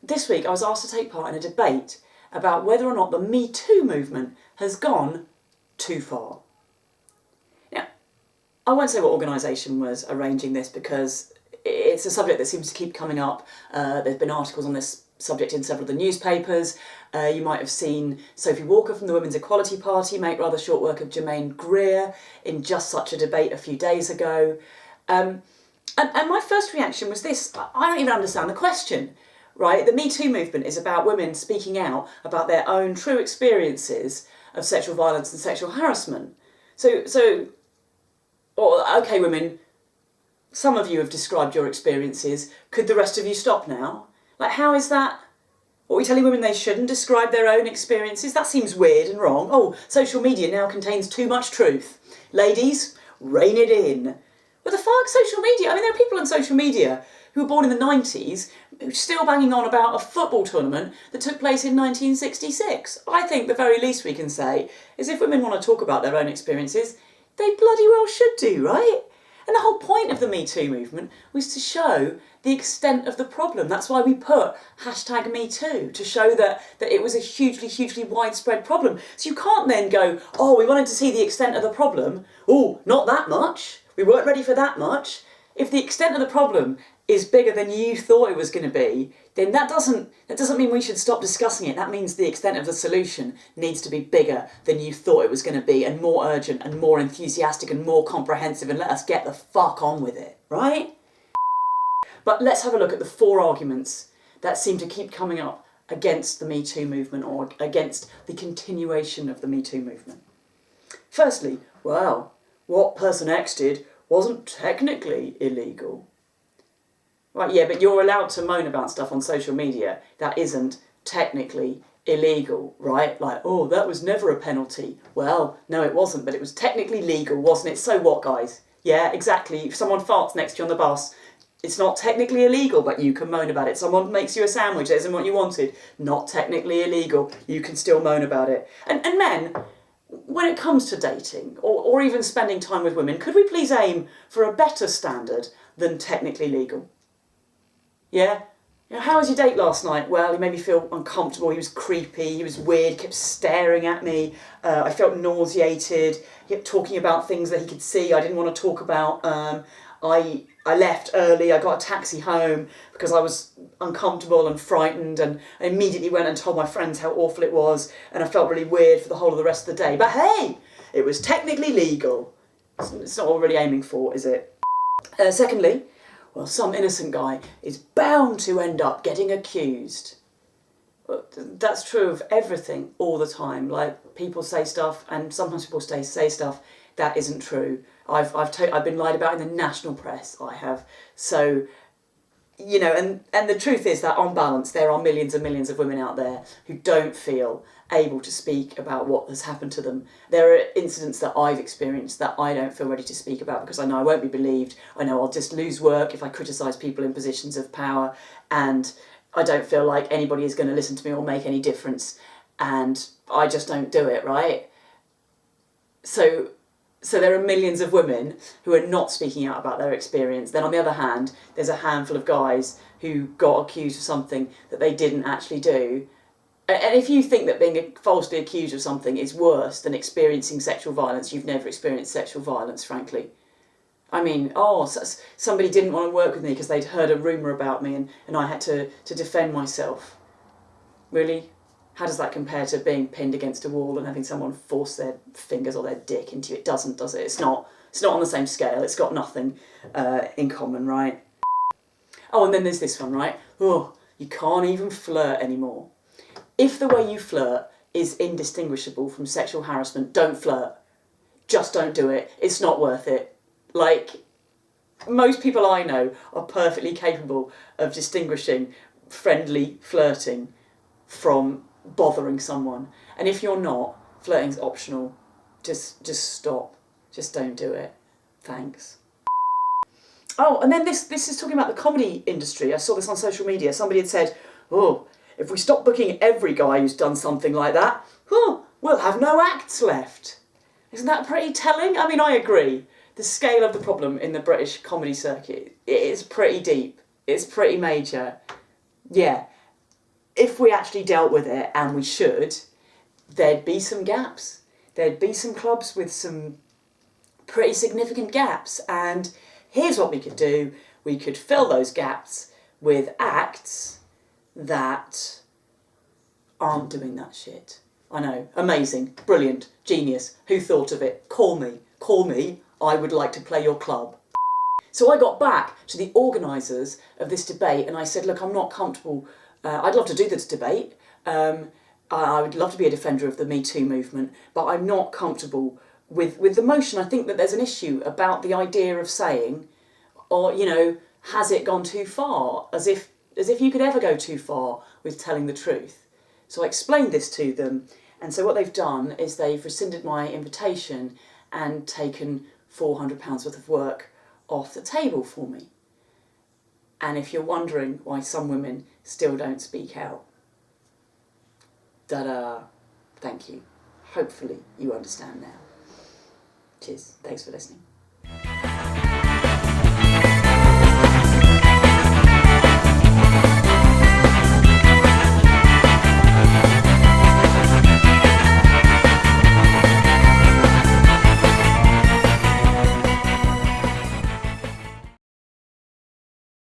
This week I was asked to take part in a debate about whether or not the Me Too movement has gone too far. Now, I won't say what organisation was arranging this because it's a subject that seems to keep coming up. There's been articles on this subject in several of the newspapers. You might have seen Sophie Walker from the Women's Equality Party make rather short work of Germaine Greer in just such a debate a few days ago. And my first reaction was this: I don't even understand the question, right? The Me Too movement is about women speaking out about their own true experiences of sexual violence and sexual harassment. So, okay, women, some of you have described your experiences. Could the rest of you stop now? Like, how is that? Are we telling women they shouldn't describe their own experiences? That seems weird and wrong. Oh, social media now contains too much truth. Ladies, rein it in. What the fuck, social media? I mean, there are people on social media who were born in the 90s who are still banging on about a football tournament that took place in 1966. I think the very least we can say is if women want to talk about their own experiences, they bloody well should do, right? And the whole point of the Me Too movement was to show the extent of the problem. That's why we put #MeToo, to show that it was a hugely, hugely widespread problem. So you can't then go, oh, we wanted to see the extent of the problem. Oh, not that much. We weren't ready for that much. If the extent of the problem is bigger than you thought it was going to be, then that doesn't mean we should stop discussing it. That means the extent of the solution needs to be bigger than you thought it was going to be, and more urgent and more enthusiastic and more comprehensive, and let us get the fuck on with it, right? But let's have a look at the 4 arguments that seem to keep coming up against the Me Too movement, or against the continuation of the Me Too movement. Firstly, well, what person X did wasn't technically illegal. Right, yeah, but you're allowed to moan about stuff on social media that isn't technically illegal, right? Like, oh, that was never a penalty. Well, no, it wasn't, but it was technically legal, wasn't it? So what, guys? Yeah, exactly. If someone farts next to you on the bus, it's not technically illegal, but you can moan about it. Someone makes you a sandwich that isn't what you wanted, not technically illegal. You can still moan about it. And men, when it comes to dating, or even spending time with women, could we please aim for a better standard than technically legal? Yeah? You know, how was your date last night? Well, he made me feel uncomfortable, he was creepy, he was weird, he kept staring at me, I felt nauseated, he kept talking about things that he could see I didn't want to talk about. I left early, I got a taxi home because I was uncomfortable and frightened, and I immediately went and told my friends how awful it was, and I felt really weird for the whole of the rest of the day. But hey, it was technically legal. It's not what we're really aiming for, is it? Secondly, well, some innocent guy is bound to end up getting accused. That's true of everything all the time. Like, people say stuff, and sometimes people say stuff that isn't true. I've been lied about in the national press, I have. So, you know, and the truth is that on balance there are millions and millions of women out there who don't feel able to speak about what has happened to them. There are incidents that I've experienced that I don't feel ready to speak about because I know I won't be believed. I know I'll just lose work if I criticise people in positions of power, and I don't feel like anybody is going to listen to me or make any difference, and I just don't do it, right? So there are millions of women who are not speaking out about their experience. Then on the other hand, there's a handful of guys who got accused of something that they didn't actually do. And if you think that being falsely accused of something is worse than experiencing sexual violence, you've never experienced sexual violence, frankly. I mean, somebody didn't want to work with me because they'd heard a rumour about me and I had to defend myself. Really? How does that compare to being pinned against a wall and having someone force their fingers or their dick into you? It doesn't, does it? It's not on the same scale. It's got nothing in common, right? Oh, and then there's this one, right? Oh, you can't even flirt anymore. If the way you flirt is indistinguishable from sexual harassment, don't flirt. Just don't do it. It's not worth it. Like, most people I know are perfectly capable of distinguishing friendly flirting from bothering someone. And if you're not, flirting's optional. Just stop. Just don't do it. Thanks. Oh, and then this is talking about the comedy industry. I saw this on social media. Somebody had said, oh, if we stop booking every guy who's done something like that, we'll have no acts left. Isn't that pretty telling? I mean, I agree. The scale of the problem in the British comedy circuit is pretty deep. It's pretty major. Yeah. if we actually dealt with it, and we should, there'd be some gaps. There'd be some clubs with some pretty significant gaps. And here's what we could do. We could fill those gaps with acts that aren't doing that shit. I know, amazing, brilliant, genius. Who thought of it? Call me, I would like to play your club. So I got back to the organisers of this debate and I said, look, I'm not comfortable, I'd love to do this debate, I would love to be a defender of the Me Too movement, but I'm not comfortable with the motion. I think that there's an issue about the idea of saying, or, you know, has it gone too far? As if you could ever go too far with telling the truth. So I explained this to them, and so what they've done is they've rescinded my invitation and taken £400 worth of work off the table for me. And if you're wondering why some women still don't speak out, ta-da, thank you. Hopefully you understand now. Cheers, thanks for listening.